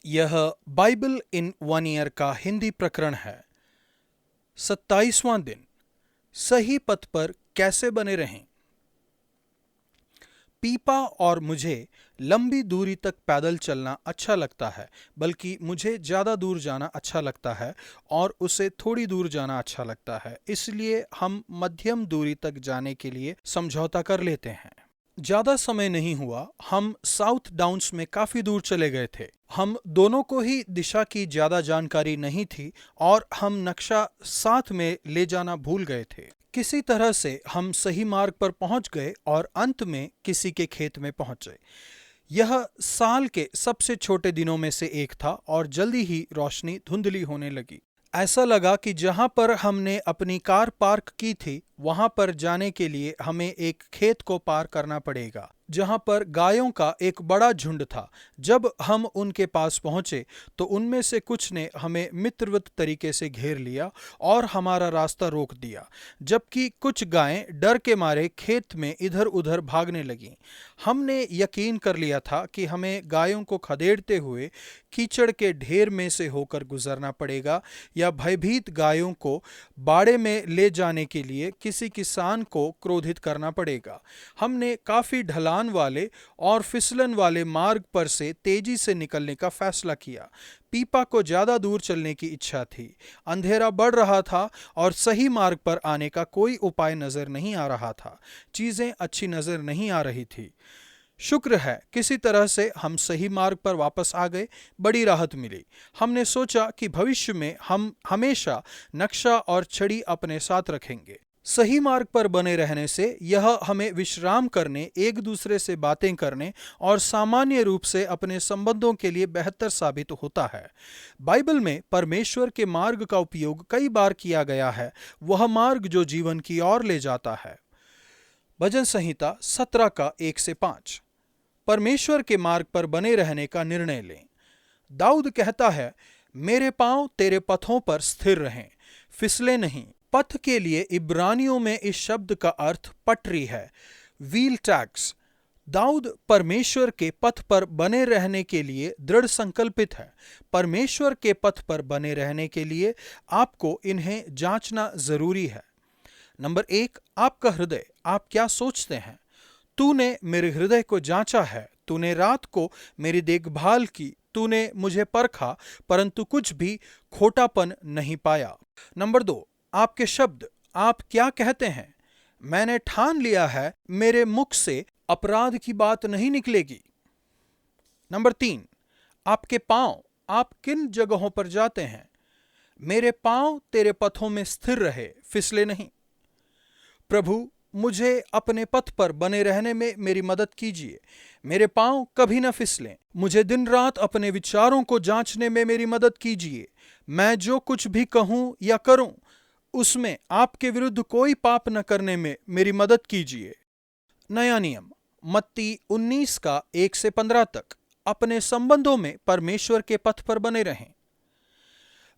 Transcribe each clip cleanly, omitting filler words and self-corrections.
यह बाइबल इन 1 ईयर का हिंदी प्रकरण है। 27वां दिन, सही पथ पर कैसे बने रहें। पीपा और मुझे लंबी दूरी तक पैदल चलना अच्छा लगता है, बल्कि मुझे ज़्यादा दूर जाना अच्छा लगता है और उसे थोड़ी दूर जाना अच्छा लगता है। इसलिए हम मध्यम दूरी तक जाने के लिए समझौता कर लेते हैं। ज़्यादा समय नहीं हुआ, हम साउथ डाउन्स में काफ़ी दूर चले गए थे। हम दोनों को ही दिशा की ज़्यादा जानकारी नहीं थी और हम नक्शा साथ में ले जाना भूल गए थे। किसी तरह से हम सही मार्ग पर पहुंच गए और अंत में किसी के खेत में पहुंचे। यह साल के सबसे छोटे दिनों में से एक था और जल्दी ही रोशनी धुंधली होने लगी। ऐसा लगा कि जहां पर हमने अपनी कार पार्क की थी, वहां पर जाने के लिए हमें एक खेत को पार करना पड़ेगा, जहां पर गायों का एक बड़ा झुंड था। जब हम उनके पास पहुंचे तो उनमें से कुछ ने हमें मित्रवत तरीके से घेर लिया और हमारा रास्ता रोक दिया, जबकि कुछ गायें डर के मारे खेत में इधर उधर भागने लगीं। हमने यकीन कर लिया था कि हमें गायों को खदेड़ते हुए कीचड़ के ढेर में से होकर गुजरना पड़ेगा या भयभीत गायों को बाड़े में ले जाने के लिए किसी किसान को क्रोधित करना पड़ेगा। हमने काफी ढलान वाले और फिसलन वाले मार्ग पर से तेजी से निकलने का फैसला किया। पीपा को ज्यादा दूर चलने की इच्छा थी। अंधेरा बढ़ रहा था और सही मार्ग पर आने का कोई उपाय नजर नहीं आ रहा था। चीजें अच्छी नजर नहीं आ रही थी। शुक्र है किसी तरह से हम सही मार्ग पर वापस आ गए। बड़ी राहत मिली। हमने सोचा कि भविष्य में हम हमेशा नक्शा और छड़ी अपने साथ रखेंगे। सही मार्ग पर बने रहने से यह हमें विश्राम करने, एक दूसरे से बातें करने और सामान्य रूप से अपने संबंधों के लिए बेहतर साबित होता है। बाइबल में परमेश्वर के मार्ग का उपयोग कई बार किया गया है, वह मार्ग जो जीवन की ओर ले जाता है। भजन संहिता 17 का 1 से 5। परमेश्वर के मार्ग पर बने रहने का निर्णय लें। दाऊद कहता है, मेरे पांव तेरे पथों पर स्थिर रहें, फिसले नहीं। पथ के लिए इब्रानियों में इस शब्द का अर्थ पटरी है, व्हील ट्रैक्स। दाऊद परमेश्वर के पथ पर बने रहने के लिए दृढ़ संकल्पित है। परमेश्वर के पथ पर बने रहने के लिए आपको इन्हें जांचना जरूरी है। नंबर 1, आपका हृदय। आप क्या सोचते हैं? तूने मेरे हृदय को जांचा है, तूने रात को मेरी देखभाल की, तूने मुझे परखा, परंतु कुछ भी खोटापन नहीं पाया। नंबर 2, आपके शब्द। आप क्या कहते हैं? मैंने ठान लिया है, मेरे मुख से अपराध की बात नहीं निकलेगी। नंबर 3, आपके पांव। आप किन जगहों पर जाते हैं? मेरे पांव तेरे पथों में स्थिर रहे, फिसले नहीं। प्रभु, मुझे अपने पथ पर बने रहने में मेरी मदद कीजिए, मेरे पांव कभी न फिसलें। मुझे दिन रात अपने विचारों को जांचने में मेरी मदद कीजिए। मैं जो कुछ भी कहूं या करूं, उसमें आपके विरुद्ध कोई पाप न करने में मेरी मदद कीजिए। नया नियम, मत्ती 19 का 1 से 15 तक। अपने संबंधों में परमेश्वर के पथ पर बने रहें।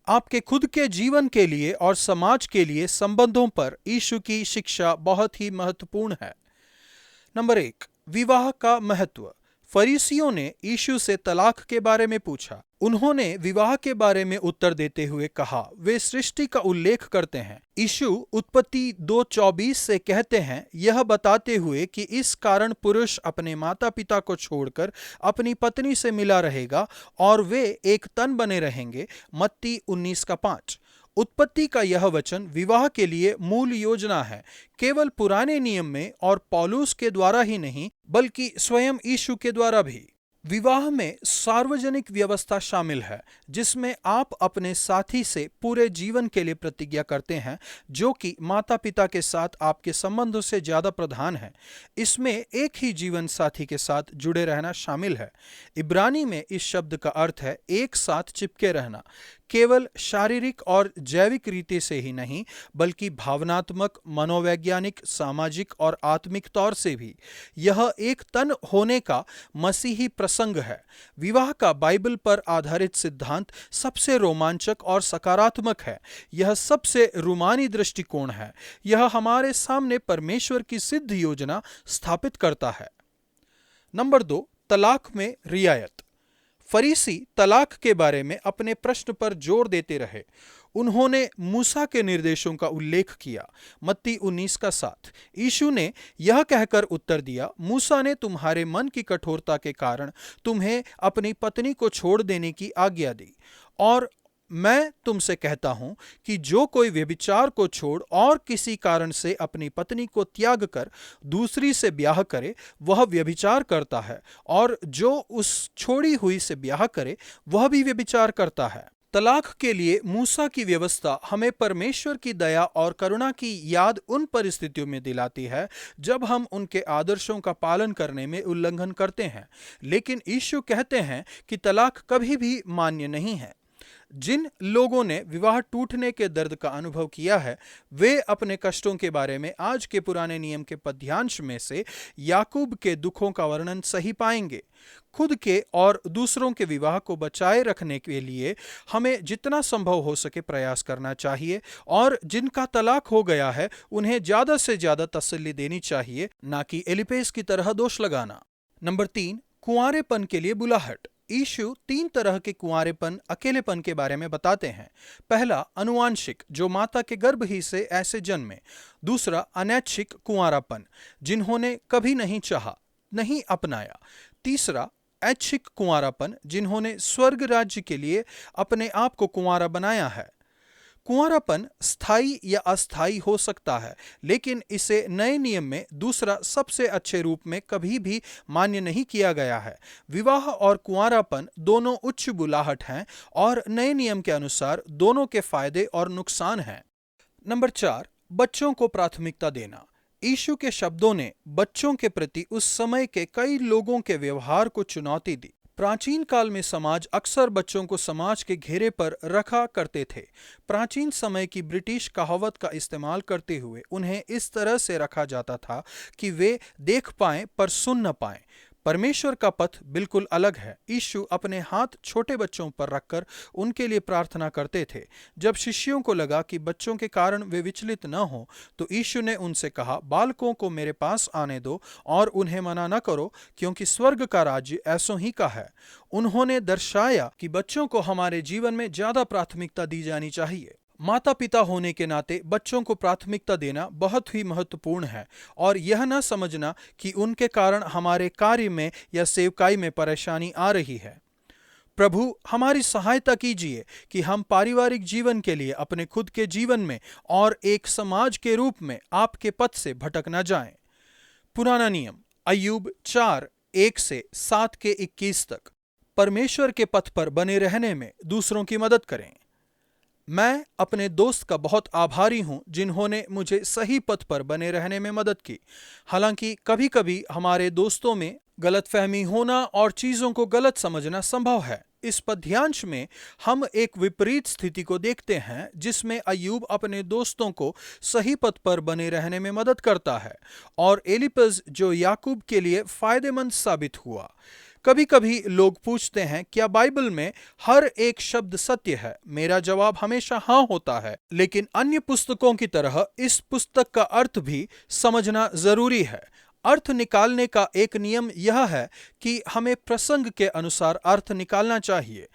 आपके खुद के जीवन के लिए और समाज के लिए संबंधों पर यीशु की शिक्षा बहुत ही महत्वपूर्ण है। नंबर 1, विवाह का महत्व। फरीसियों ने यीशु से तलाक के बारे में पूछा। उन्होंने विवाह के बारे में उत्तर देते हुए कहा, वे सृष्टि का उल्लेख करते हैं। यीशु उत्पत्ति 2:24 से कहते हैं, यह बताते हुए कि इस कारण पुरुष अपने माता पिता को छोड़कर अपनी पत्नी से मिला रहेगा और वे एक तन बने रहेंगे। मत्ती 19 का 5। उत्पत्ति का यह वचन विवाह के लिए मूल योजना है, केवल पुराने नियम में और पौलुस के द्वारा ही नहीं, बल्कि स्वयं यीशु के द्वारा भी। विवाह में सार्वजनिक व्यवस्था शामिल है, जिसमें आप अपने साथी से पूरे जीवन के लिए प्रतिज्ञा करते हैं, जो कि माता पिता के साथ आपके संबंधों से ज्यादा प्रधान है। इसमें एक ही जीवन साथी के साथ जुड़े रहना शामिल है। इब्रानी में इस शब्द का अर्थ है एक साथ चिपके रहना, केवल शारीरिक और जैविक रीति से ही नहीं, बल्कि भावनात्मक, मनोवैज्ञानिक, सामाजिक और आत्मिक तौर से भी। यह एक तन होने का मसीही प्रसंग है। विवाह का बाइबल पर आधारित सिद्धांत सबसे रोमांचक और सकारात्मक है। यह सबसे रूमानी दृष्टिकोण है। यह हमारे सामने परमेश्वर की सिद्ध योजना स्थापित करता है। नंबर 2, तलाक में रियायत। फरीसी तलाक के बारे में अपने प्रश्न पर जोर देते रहे। उन्होंने मूसा के निर्देशों का उल्लेख किया। मत्ती 19:7। यीशु ने यह कहकर उत्तर दिया, मूसा ने तुम्हारे मन की कठोरता के कारण तुम्हें अपनी पत्नी को छोड़ देने की आज्ञा दी, और मैं तुमसे कहता हूं कि जो कोई व्यभिचार को छोड़ और किसी कारण से अपनी पत्नी को त्याग कर दूसरी से ब्याह करे, वह व्यभिचार करता है, और जो उस छोड़ी हुई से ब्याह करे वह भी व्यभिचार करता है। तलाक के लिए मूसा की व्यवस्था हमें परमेश्वर की दया और करुणा की याद उन परिस्थितियों में दिलाती है जब हम उनके आदर्शों का पालन करने में उल्लंघन करते हैं। लेकिन यीशु कहते हैं कि तलाक कभी भी मान्य नहीं है। जिन लोगों ने विवाह टूटने के दर्द का अनुभव किया है, वे अपने कष्टों के बारे में आज के पुराने नियम के पद्यांश में से याकूब के दुखों का वर्णन सही पाएंगे। खुद के और दूसरों के विवाह को बचाए रखने के लिए हमें जितना संभव हो सके प्रयास करना चाहिए, और जिनका तलाक हो गया है उन्हें ज्यादा से ज्यादा तसल्ली देनी चाहिए, ना कि एलिपेज की तरह दोष लगाना। नंबर 3, कुंवारेपन के लिए बुलाहट। यीशु 3 तरह के कुंवारेपन, अकेलेपन के बारे में बताते हैं। पहला, अनुवांशिक, जो माता के गर्भ ही से ऐसे जन्मे। दूसरा, अनैच्छिक कुंवारापन, जिन्होंने कभी नहीं चाहा, नहीं अपनाया। तीसरा, ऐच्छिक कुंवारापन, जिन्होंने स्वर्ग राज्य के लिए अपने आप को कुंवारा बनाया है। कुंवारापन स्थायी या अस्थायी हो सकता है, लेकिन इसे नए नियम में दूसरा सबसे अच्छे रूप में कभी भी मान्य नहीं किया गया है। विवाह और कुंवारापन दोनों उच्च बुलाहट हैं, और नए नियम के अनुसार दोनों के फायदे और नुकसान हैं। नंबर 4, बच्चों को प्राथमिकता देना। यीशु के शब्दों ने बच्चों के प्रति उस समय के कई लोगों के व्यवहार को चुनौती दी। प्राचीन काल में समाज अक्सर बच्चों को समाज के घेरे पर रखा करते थे। प्राचीन समय की ब्रिटिश कहावत का इस्तेमाल करते हुए उन्हें इस तरह से रखा जाता था कि वे देख पाएं पर सुन न पाएं। परमेश्वर का पथ बिल्कुल अलग है। यीशु अपने हाथ छोटे बच्चों पर रखकर उनके लिए प्रार्थना करते थे। जब शिष्यों को लगा कि बच्चों के कारण वे विचलित न हों, तो यीशु ने उनसे कहा, बालकों को मेरे पास आने दो और उन्हें मना न करो, क्योंकि स्वर्ग का राज्य ऐसों ही का है। उन्होंने दर्शाया कि बच्चों को हमारे जीवन में ज्यादा प्राथमिकता दी जानी चाहिए। माता पिता होने के नाते बच्चों को प्राथमिकता देना बहुत ही महत्वपूर्ण है, और यह न समझना कि उनके कारण हमारे कार्य में या सेवकाई में परेशानी आ रही है। प्रभु हमारी सहायता कीजिए कि हम पारिवारिक जीवन के लिए अपने खुद के जीवन में और एक समाज के रूप में आपके पथ से भटक न जाएं। पुराना नियम, अय्यूब 4:1-7-21 तक। परमेश्वर के पथ पर बने रहने में दूसरों की मदद करें। मैं अपने दोस्त का बहुत आभारी हूं जिन्होंने मुझे सही पथ पर बने रहने में मदद की। हालांकि कभी कभी हमारे दोस्तों में गलतफहमी होना और चीजों को गलत समझना संभव है। इस पद्यांश में हम एक विपरीत स्थिति को देखते हैं जिसमें अय्यूब अपने दोस्तों को सही पथ पर बने रहने में मदद करता है, और एलिपज जो याकूब के लिए फायदेमंद साबित हुआ। कभी कभी लोग पूछते हैं, क्या बाइबल में हर एक शब्द सत्य है? मेरा जवाब हमेशा हाँ होता है, लेकिन अन्य पुस्तकों की तरह इस पुस्तक का अर्थ भी समझना जरूरी है। अर्थ निकालने का एक नियम यह है कि हमें प्रसंग के अनुसार अर्थ निकालना चाहिए।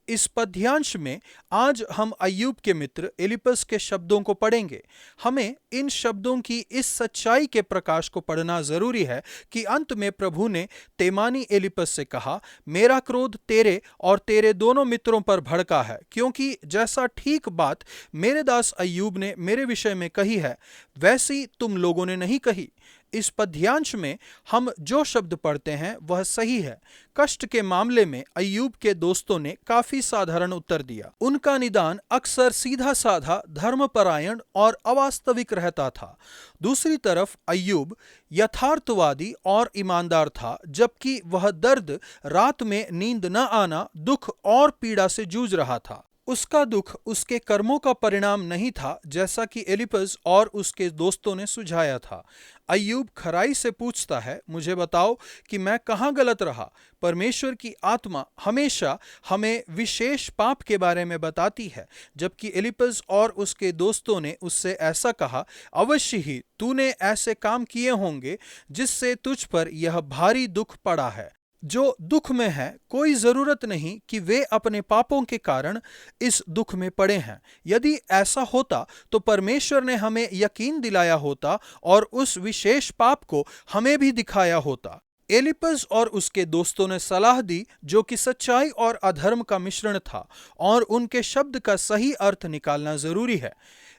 इस पद्यांश में आज हम अय्यूब के मित्र एलिपस के शब्दों को पढ़ेंगे। हमें इन शब्दों की इस सच्चाई के प्रकाश को पढ़ना जरूरी है कि अंत में प्रभु ने तेमानी एलिपस से कहा, मेरा क्रोध तेरे और तेरे दोनों मित्रों पर भड़का है, क्योंकि जैसा ठीक बात मेरे दास अय्यूब ने मेरे विषय में कही है, वैसी तुम लोगों ने नहीं कही। इस पद्यांश में हम जो शब्द पढ़ते हैं वह सही है। कष्ट के मामले में अय्यूब के दोस्तों ने काफी साधारण उत्तर दिया। उनका निदान अक्सर सीधा साधा, धर्मपरायण और अवास्तविक रहता था। दूसरी तरफ अय्यूब यथार्थवादी और ईमानदार था, जबकि वह दर्द, रात में नींद न आना, दुख और पीड़ा से जूझ रहा था। उसका दुख उसके कर्मों का परिणाम नहीं था, जैसा कि एलिपज और उसके दोस्तों ने सुझाया था। अय्यूब खराई से पूछता है, मुझे बताओ कि मैं कहाँ गलत रहा। परमेश्वर की आत्मा हमेशा हमें विशेष पाप के बारे में बताती है, जबकि एलिपज और उसके दोस्तों ने उससे ऐसा कहा, अवश्य ही तूने ऐसे काम किए होंगे जिससे तुझ पर यह भारी दुख पड़ा है। जो दुख में है, कोई जरूरत नहीं कि वे अपने पापों के कारण इस दुख में पड़े हैं। यदि ऐसा होता तो परमेश्वर ने हमें यकीन दिलाया होता और उस विशेष पाप को हमें भी दिखाया होता। एलिपज और उसके दोस्तों ने सलाह दी, जो कि सच्चाई और अधर्म का मिश्रण था, और उनके शब्द का सही अर्थ निकालना जरूरी है।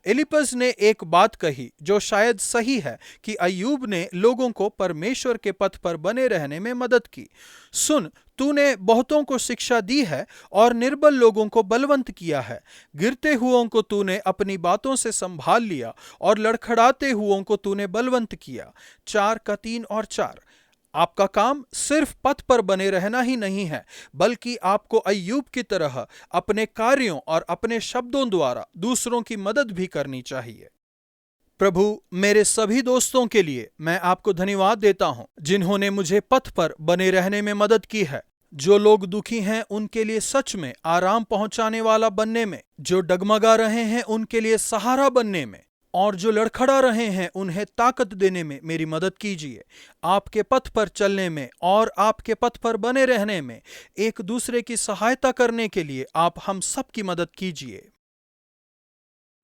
एलिपज ने एक बात कही जो शायद सही है कि अय्यूब ने लोगों को परमेश्वर के पथ पर बने रहने में मदद की। सुन, तूने बहुतों को शिक्षा दी है और निर्बल लोगों को बलवंत किया है। गिरते हुओं को तूने अपनी बातों से संभाल लिया और लड़खड़ाते हुओं को तूने बलवंत किया। 4:3 और 4। आपका काम सिर्फ पथ पर बने रहना ही नहीं है, बल्कि आपको अय्यूब की तरह अपने कार्यों और अपने शब्दों द्वारा दूसरों की मदद भी करनी चाहिए। प्रभु, मेरे सभी दोस्तों के लिए मैं आपको धन्यवाद देता हूं, जिन्होंने मुझे पथ पर बने रहने में मदद की है। जो लोग दुखी हैं उनके लिए सच में आराम पहुंचाने वाला बनने में, जो डगमगा रहे हैं उनके लिए सहारा बनने में, और जो लड़खड़ा रहे हैं उन्हें ताकत देने में मेरी मदद कीजिए। आपके पथ पर चलने में और आपके पथ पर बने रहने में एक दूसरे की सहायता करने के लिए आप हम सब की मदद कीजिए।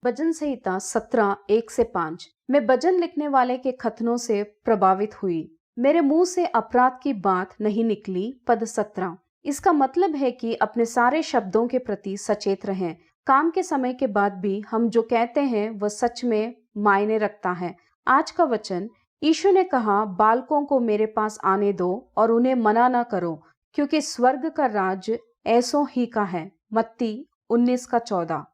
भजन संहिता 17:1-5। मैं भजन लिखने वाले के कथनों से प्रभावित हुई। मेरे मुंह से अपराध की बात नहीं निकली। पद 17। इसका मतलब है कि अपने सारे शब्दों के प्रति सचेत रहें। काम के समय के बाद भी हम जो कहते हैं वह सच में मायने रखता है। आज का वचन, यीशु ने कहा, बालकों को मेरे पास आने दो और उन्हें मना ना करो, क्योंकि स्वर्ग का राज्य ऐसों ही का है। मत्ती 19:14।